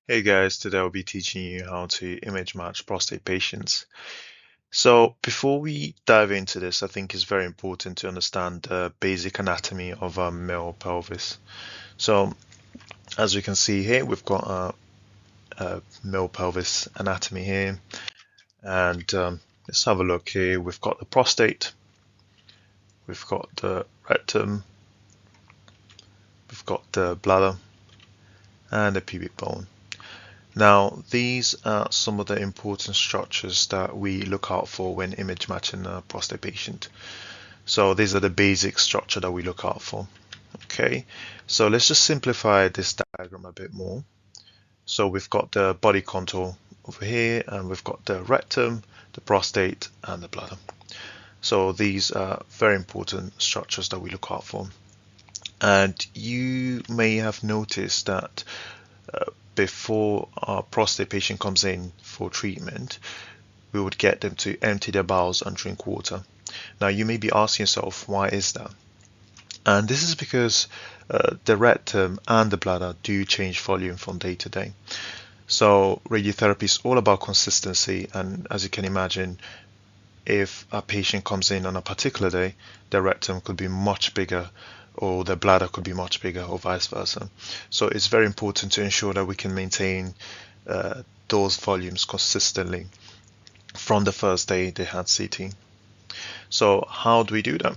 Hey guys, today I'll be teaching you how to image match prostate patients. So before we dive into this, I think it's very important to understand the basic anatomy of a male pelvis. So as we can see here, we've got a male pelvis anatomy here, and let's have a look here. We've got the prostate, we've got the rectum, we've got the bladder, and the pubic bone. Now, these are some of the important structures that we look out for when image matching a prostate patient. So these are the basic structure that we look out for. Okay, so let's just simplify this diagram a bit more. So we've got the body contour over here, and we've got the rectum, the prostate, and the bladder. So these are very important structures that we look out for. And you may have noticed that before our prostate patient comes in for treatment, we would get them to empty their bowels and drink water. Now, you may be asking yourself, why is that? And this is because the rectum and the bladder do change volume from day to day. So, radiotherapy is all about consistency, and as you can imagine, if a patient comes in on a particular day, the rectum could be much bigger or the bladder could be much bigger or vice versa. So it's very important to ensure that we can maintain those volumes consistently from the first day they had CT. So how do we do that?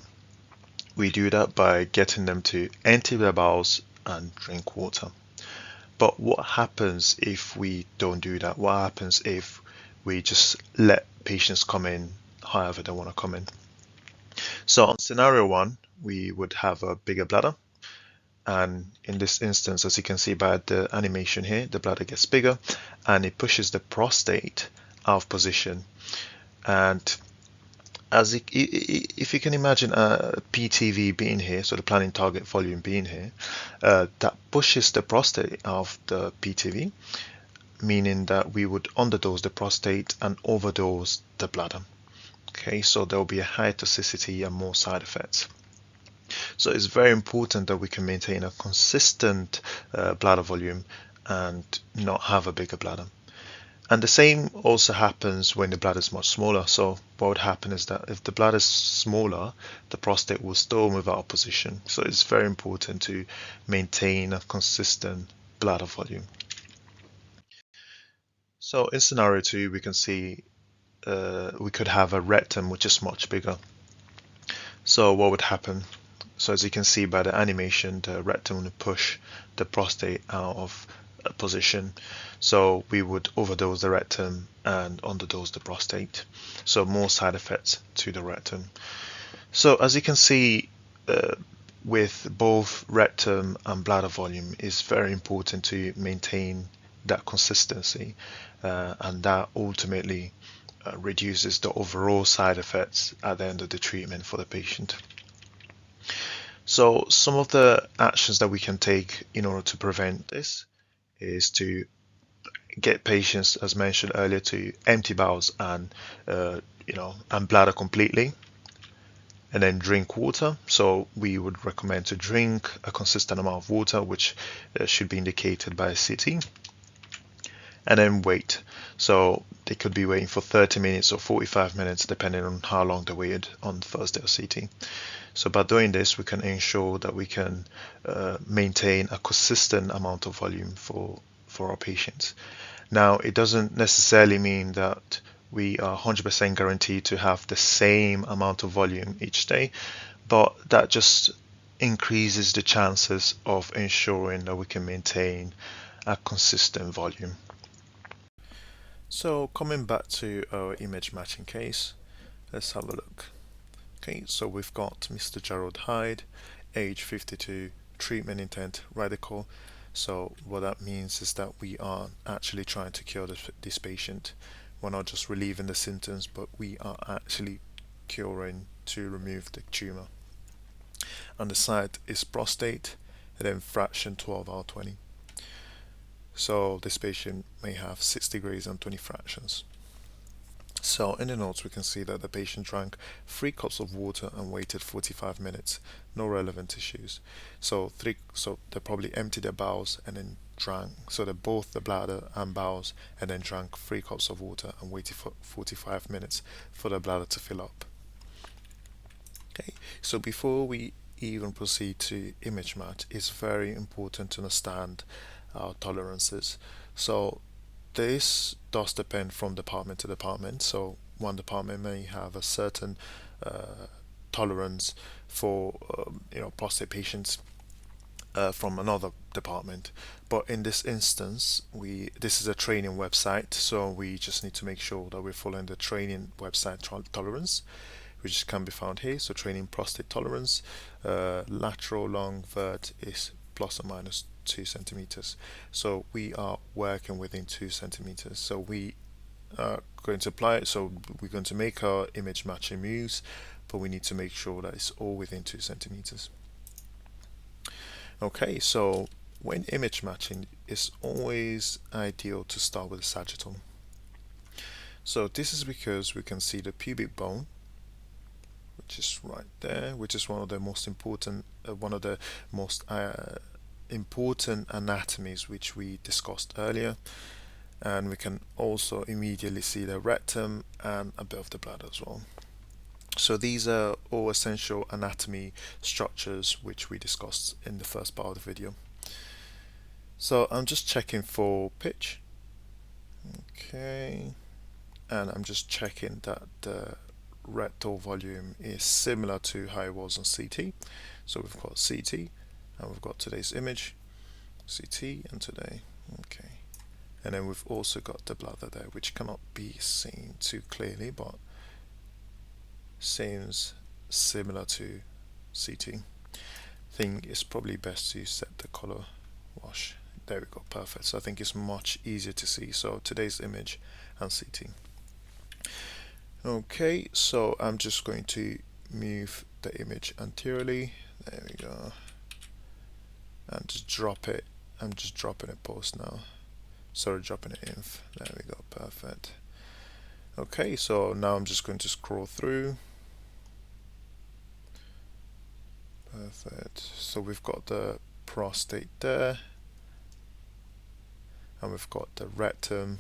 We do that by getting them to empty their bowels and drink water. But what happens if we don't do that? What happens if we just let patients come in however they want to come in? So on scenario one, we would have a bigger bladder. And in this instance, as you can see by the animation here, the bladder gets bigger and it pushes the prostate out of position. And if you can imagine a PTV being here, so the planning target volume being here, that pushes the prostate out of the PTV, meaning that we would underdose the prostate and overdose the bladder. Okay, so there will be a higher toxicity and more side effects. So it's very important that we can maintain a consistent bladder volume and not have a bigger bladder. And the same also happens when the bladder is much smaller. So what would happen is that if the bladder is smaller, the prostate will still move out of position. So it's very important to maintain a consistent bladder volume. So in scenario two, we can see we could have a rectum which is much bigger. So what would happen? So as you can see by the animation, the rectum will push the prostate out of position. So we would overdose the rectum and underdose the prostate. So more side effects to the rectum. So as you can see, with both rectum and bladder volume, it's very important to maintain that consistency, and that ultimately reduces the overall side effects at the end of the treatment for the patient. So some of the actions that we can take in order to prevent this is to get patients, as mentioned earlier, to empty bowels and and bladder completely, and then drink water. So we would recommend to drink a consistent amount of water, which should be indicated by a CT, and then wait. So they could be waiting for 30 minutes or 45 minutes, depending on how long they waited on the first day of CT. So by doing this, we can ensure that we can maintain a consistent amount of volume for our patients. Now, it doesn't necessarily mean that we are 100% guaranteed to have the same amount of volume each day, but that just increases the chances of ensuring that we can maintain a consistent volume. So coming back to our image matching case, let's have a look. Okay, so we've got Mr. Gerald Hyde, age 52, treatment intent radical. So what that means is that we are actually trying to cure this patient. We're not just relieving the symptoms, but we are actually curing to remove the tumor. And the site is prostate, and then fraction 12 out of 20. So this patient may have 6 degrees and 20 fractions. So in the notes we can see that the patient drank 3 cups of water and waited 45 minutes. No relevant issues. So they probably emptied their bowels and then drank. So they both the bladder and bowels and then drank 3 cups of water and waited for 45 minutes for the bladder to fill up. Okay, so before we even proceed to image match, it's very important to understand our tolerances. So this does depend from department to department. So one department may have a certain uh, tolerance for prostate patients from another department. But in this instance, this is a training website, so we just need to make sure that we're following the training website tolerance, which can be found here. So training prostate tolerance, lateral long vert is plus or minus 2 centimeters. So we are working within 2 centimeters. So we are going to apply it. So we're going to make our image matching moves, but we need to make sure that it's all within 2 centimeters. Okay, so when image matching, it's always ideal to start with the sagittal. So this is because we can see the pubic bone, which is right there, which is one of the most important important anatomies which we discussed earlier, and we can also immediately see the rectum and a bit of the bladder as well. So these are all essential anatomy structures which we discussed in the first part of the video. So I'm just checking for pitch. Okay, and I'm just checking that the rectal volume is similar to how it was on CT. So we've got CT and we've got today's image, CT and today. Okay, and then we've also got the bladder there, which cannot be seen too clearly, but seems similar to CT. I think it's probably best to set the color wash. There we go, perfect. So I think it's much easier to see. So today's image and CT. Okay, so I'm just going to move the image anteriorly. There we go. And just drop it. I'm just dropping it post now. Sorry, dropping it inf. There we go, perfect. Okay, so now I'm just going to scroll through. Perfect. So we've got the prostate there, and we've got the rectum,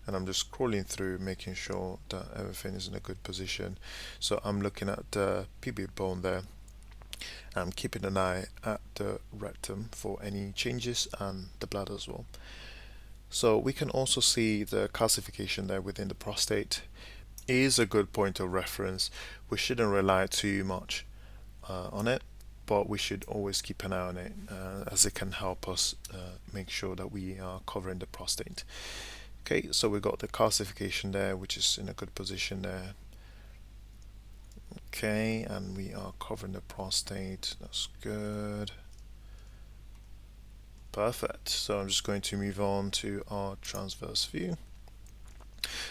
and I'm just scrolling through, making sure that everything is in a good position. So I'm looking at the pubic bone there. I'm keeping an eye at the rectum for any changes and the bladder as well. So we can also see the calcification there within the prostate. Is a good point of reference. We shouldn't rely too much on it, but we should always keep an eye on it as it can help us make sure that we are covering the prostate. Okay, so we got the calcification there, which is in a good position there. Okay, and we are covering the prostate. That's good. Perfect. So I'm just going to move on to our transverse view.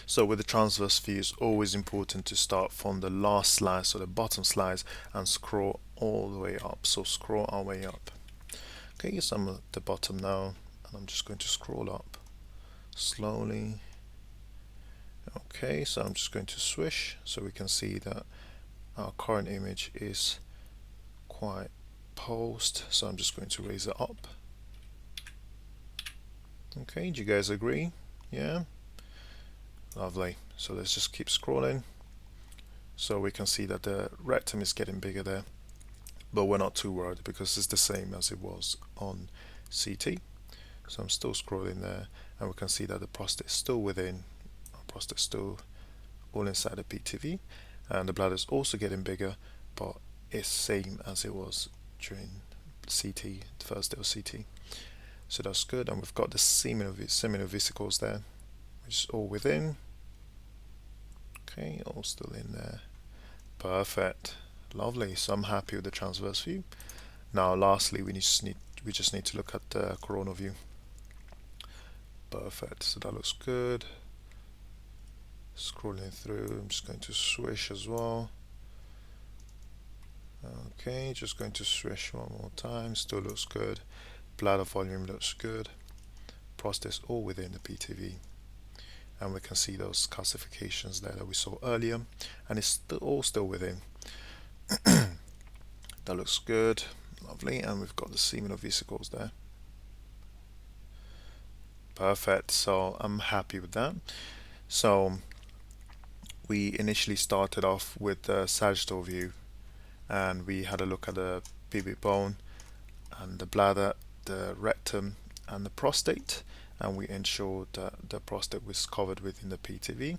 So with the transverse view, it's always important to start from the last slice, so the bottom slice, and scroll all the way up. So scroll our way up. Okay, so I'm at the bottom now, and I'm just going to scroll up slowly. Okay, so I'm just going to swish, so we can see that our current image is quite post. So I'm just going to raise it up. Okay, do you guys agree? Yeah? Lovely. So let's just keep scrolling. So we can see that the rectum is getting bigger there, but we're not too worried because it's the same as it was on CT. So I'm still scrolling there, and we can see that the prostate is still within, our prostate is still all inside the PTV, and the bladder is also getting bigger, but it's same as it was during CT, the first day of CT. So that's good, and we've got the seminal vesicles there, which is all within. Okay, all still in there. Perfect. Lovely. So I'm happy with the transverse view. Now lastly, we just need to look at the coronal view. Perfect. So that looks good. Scrolling through, I'm just going to swish as well. Okay, just going to swish one more time. Still looks good. Bladder volume looks good. Prostate all within the PTV. and we can see those calcifications there that we saw earlier, and it's all still within. That looks good, lovely, and we've got the seminal vesicles there. Perfect, so I'm happy with that. So we initially started off with the sagittal view, and we had a look at the pubic bone and the bladder, the rectum, and the prostate, and we ensured that the prostate was covered within the PTV.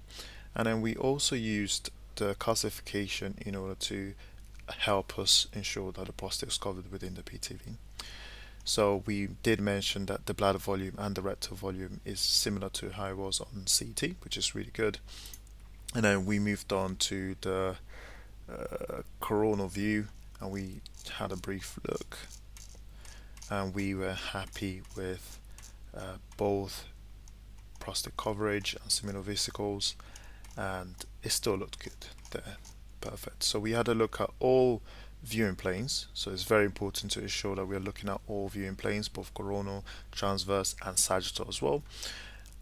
And then we also used the calcification in order to help us ensure that the prostate was covered within the PTV. So we did mention that the bladder volume and the rectal volume is similar to how it was on CT, which is really good. And then we moved on to the coronal view, and we had a brief look, and we were happy with both prostate coverage and seminal vesicles, and it still looked good there. Perfect. So we had a look at all viewing planes, so it's very important to ensure that we are looking at all viewing planes, both coronal, transverse, and sagittal as well.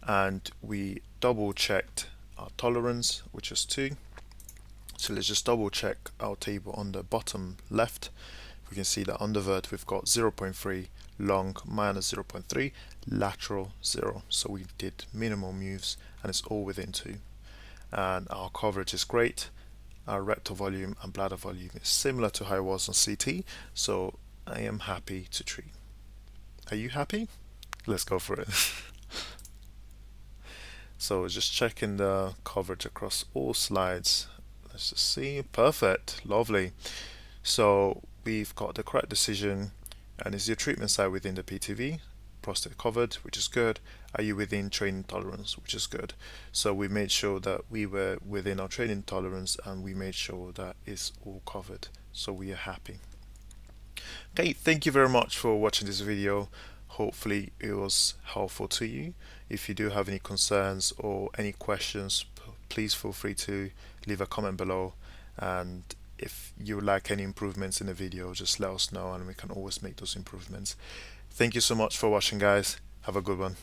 And we double checked our tolerance, which is 2. So let's just double check our table on the bottom left. We can see that on the vert we've got 0.3, long minus 0.3, lateral 0. So we did minimal moves, and it's all within 2. And our coverage is great. Our rectal volume and bladder volume is similar to how it was on CT, so I am happy to treat. Are you happy? Let's go for it. So just checking the coverage across all slides. Let's just see. Perfect. Lovely. So we've got the correct decision, and is your treatment site within the PTV? Prostate covered, which is good. Are you within training tolerance, which is good. So we made sure that we were within our training tolerance, and we made sure that it's all covered, so we are happy. Okay, thank you very much for watching this video. Hopefully it was helpful to you. If you do have any concerns or any questions, please feel free to leave a comment below, and if you would like any improvements in the video, just let us know and we can always make those improvements. Thank you so much for watching, guys. Have a good one.